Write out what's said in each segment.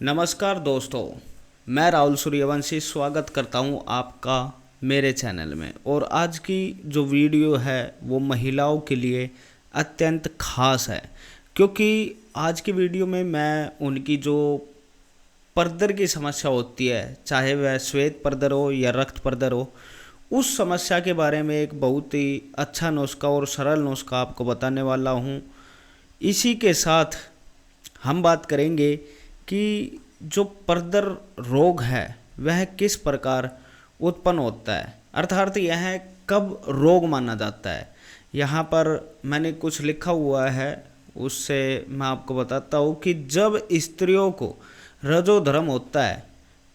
नमस्कार दोस्तों, मैं राहुल सूर्यवंशी स्वागत करता हूं आपका मेरे चैनल में। और आज की जो वीडियो है वो महिलाओं के लिए अत्यंत खास है, क्योंकि आज की वीडियो में मैं उनकी जो परदर की समस्या होती है, चाहे वह श्वेत परदर हो या रक्त परदर हो, उस समस्या के बारे में एक बहुत ही अच्छा नुस्खा और सरल नुस्खा आपको बताने वाला हूँ। इसी के साथ हम बात करेंगे कि जो परदर रोग है वह किस प्रकार उत्पन्न होता है, अर्थात यह कब रोग माना जाता है। यहाँ पर मैंने कुछ लिखा हुआ है, उससे मैं आपको बताता हूँ कि जब स्त्रियों को रजोधर्म होता है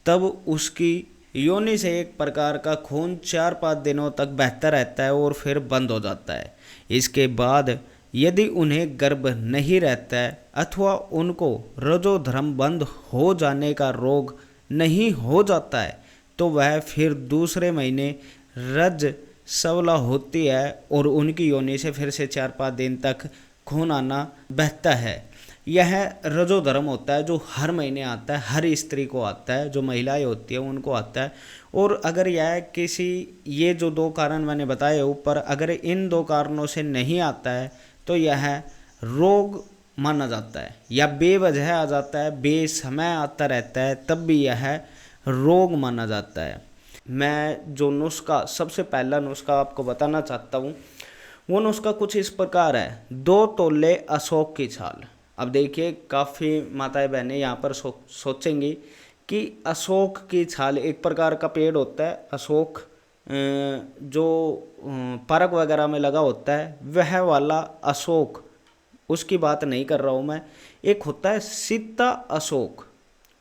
तब उसकी योनि से एक प्रकार का खून 4-5 दिनों तक बहता रहता है और फिर बंद हो जाता है। इसके बाद यदि उन्हें गर्भ नहीं रहता है अथवा उनको रजोधर्म बंद हो जाने का रोग नहीं हो जाता है तो वह फिर दूसरे महीने रजस्वला होती है और उनकी योनि से फिर से 4-5 दिन तक खून आना बहता है। यह रजोधर्म होता है जो हर महीने आता है, हर स्त्री को आता है, जो महिलाएं होती हैं उनको आता है। और अगर यह किसी ये जो 2 कारण मैंने बताए ऊपर, अगर इन 2 कारणों से नहीं आता है तो यह रोग माना जाता है, या बेवजह आ जाता है, बेसमय आता रहता है तब भी यह रोग माना जाता है। मैं जो नुस्खा, सबसे पहला नुस्खा आपको बताना चाहता हूँ, वो नुस्खा कुछ इस प्रकार है। 2 तोले अशोक की छाल। अब देखिए, काफ़ी माताएं बहनें यहाँ पर सोचेंगी कि अशोक की छाल एक प्रकार का पेड़ होता है, अशोक जो पार्क वगैरह में लगा होता है वह वाला अशोक, उसकी बात नहीं कर रहा हूँ मैं। एक होता है सीता अशोक,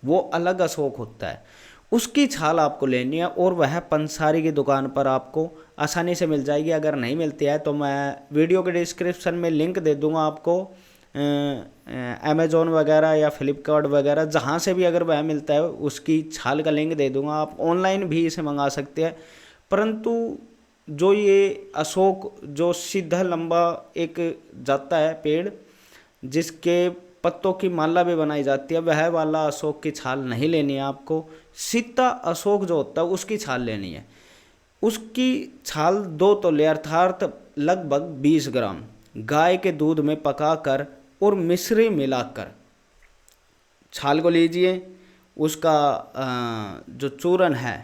वो अलग अशोक होता है, उसकी छाल आपको लेनी है और वह पंसारी की दुकान पर आपको आसानी से मिल जाएगी। अगर नहीं मिलती है तो मैं वीडियो के डिस्क्रिप्शन में लिंक दे दूंगा आपको, अमेज़ोन वगैरह या फ्लिपकार्ट वगैरह जहाँ से भी अगर वह मिलता है उसकी छाल का लिंक दे दूंगा। आप ऑनलाइन भी इसे मंगा सकते हैं। परंतु जो ये अशोक जो सीधा लंबा एक जाता है पेड़, जिसके पत्तों की माला भी बनाई जाती है, वह वाला अशोक की छाल नहीं लेनी है आपको। सीता अशोक जो होता है उसकी छाल लेनी है। उसकी छाल 2 तोले अर्थात लगभग 20 ग्राम गाय के दूध में पकाकर और मिश्री मिलाकर छाल को लीजिए। उसका जो चूरन है,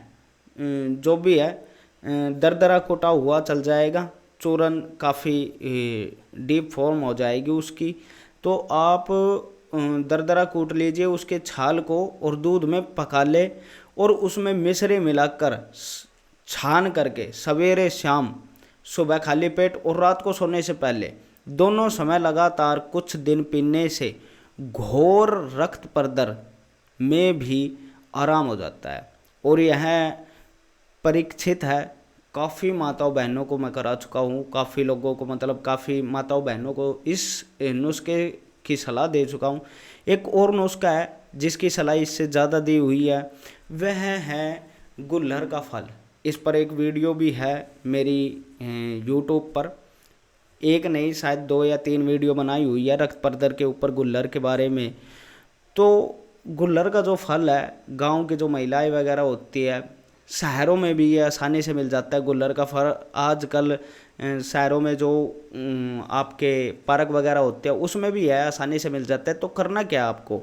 जो भी है, दरदरा कुटा हुआ चल जाएगा, चूरन काफ़ी डीप फॉर्म हो जाएगी उसकी। तो आप दरदरा कूट लीजिए उसके छाल को और दूध में पका ले और उसमें मिश्री मिलाकर छान करके सवेरे शाम, सुबह खाली पेट और रात को सोने से पहले, दोनों समय लगातार कुछ दिन पीने से घोर रक्त परदर में भी आराम हो जाता है। और यह परीक्षित है, काफ़ी माताओं बहनों को मैं करा चुका हूँ, काफ़ी लोगों को, मतलब काफ़ी माताओं बहनों को इस नुस्खे की सलाह दे चुका हूँ। एक और नुस्खा है जिसकी सलाह इससे ज़्यादा दी हुई है, वह है गुल्लर का फल। इस पर एक वीडियो भी है मेरी यूट्यूब पर, एक नहीं शायद 2 या 3 वीडियो बनाई हुई है रक्त परदर के ऊपर, गुल्लर के बारे में। तो गुल्लर का जो फल है, गांव की जो महिलाएं वगैरह होती है, शहरों में भी ये आसानी से मिल जाता है गुल्लर का फल। आजकल शहरों में जो आपके पार्क वगैरह होते हैं उसमें भी है, आसानी से मिल जाता है। तो करना क्या है आपको,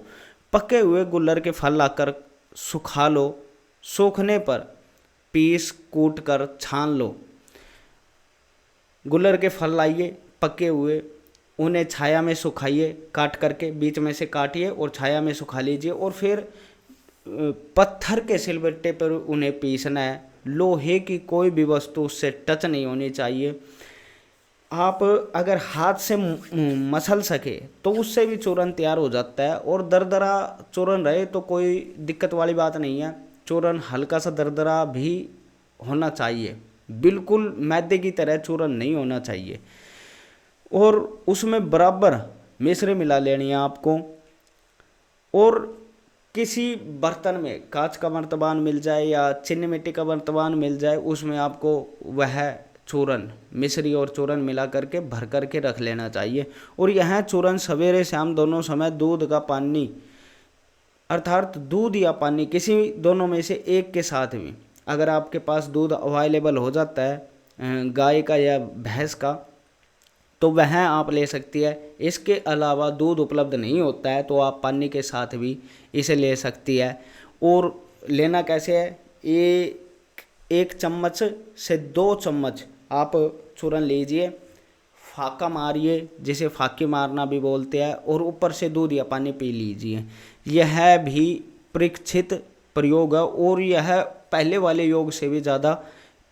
पके हुए गुल्लर के फल लाकर सुखा लो, सूखने पर पीस कूट कर छान लो। गुल्लर के फल लाइए पके हुए, उन्हें छाया में सुखाइए, काट करके बीच में से काटिए और छाया में सुखा लीजिए। और फिर पत्थर के सिलबट्टे पर उन्हें पीसना है। लोहे की कोई भी वस्तु उससे टच नहीं होनी चाहिए। आप अगर हाथ से मसल सके तो उससे भी चूरन तैयार हो जाता है। और दरदरा चूरन रहे तो कोई दिक्कत वाली बात नहीं है, चूरन हल्का सा दरदरा भी होना चाहिए, बिल्कुल मैदे की तरह चूरन नहीं होना चाहिए। और उसमें बराबर मिश्री मिला लेनी है आपको। और किसी बर्तन में, कांच का बर्तमान मिल जाए या चीनी मिट्टी का बर्तमान मिल जाए, उसमें आपको वह चूरन, मिश्री और चूरन मिला करके भर करके रख लेना चाहिए। और यह चूरन सवेरे शाम दोनों समय दूध का पानी अर्थात दूध या पानी किसी दोनों में से एक के साथ भी अगर आपके पास दूध अवेलेबल हो जाता है गाय का या भैंस का, तो वह आप ले सकती है। इसके अलावा दूध उपलब्ध नहीं होता है तो आप पानी के साथ भी इसे ले सकती है। और लेना कैसे है, ये 1 चम्मच से 2 चम्मच आप चूरन लीजिए, फाका मारिए, जिसे फाकी मारना भी बोलते हैं, और ऊपर से दूध या पानी पी लीजिए। यह भी परीक्षित प्रयोग है और यह पहले वाले योग से भी ज़्यादा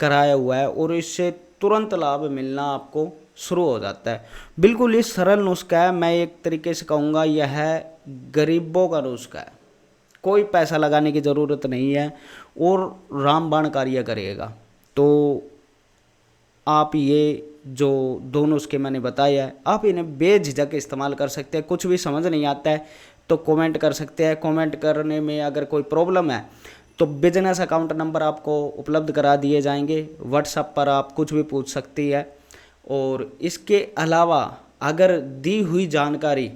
कराया हुआ है और इससे तुरंत लाभ मिलना आपको शुरू हो जाता है। बिल्कुल ही सरल नुस्खा है, मैं एक तरीके से कहूँगा यह गरीबों का नुस्खा है, कोई पैसा लगाने की ज़रूरत नहीं है और रामबाण कार्य करेगा। तो आप ये जो दोनों नुस्खे मैंने बताए हैं, आप इन्हें बेझिझक इस्तेमाल कर सकते हैं। कुछ भी समझ नहीं आता है तो कमेंट कर सकते हैं। कमेंट करने में अगर कोई प्रॉब्लम है तो बिजनेस अकाउंट नंबर आपको उपलब्ध करा दिए जाएंगे, व्हाट्सएप पर आप कुछ भी पूछ सकती है। और इसके अलावा अगर दी हुई जानकारी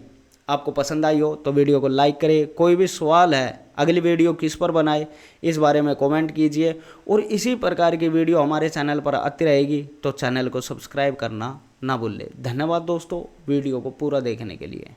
आपको पसंद आई हो तो वीडियो को लाइक करें। कोई भी सवाल है अगली वीडियो किस पर बनाए इस बारे में कमेंट कीजिए और इसी प्रकार की वीडियो हमारे चैनल पर आती रहेगी तो चैनल को सब्सक्राइब करना ना भूलें। धन्यवाद दोस्तों वीडियो को पूरा देखने के लिए।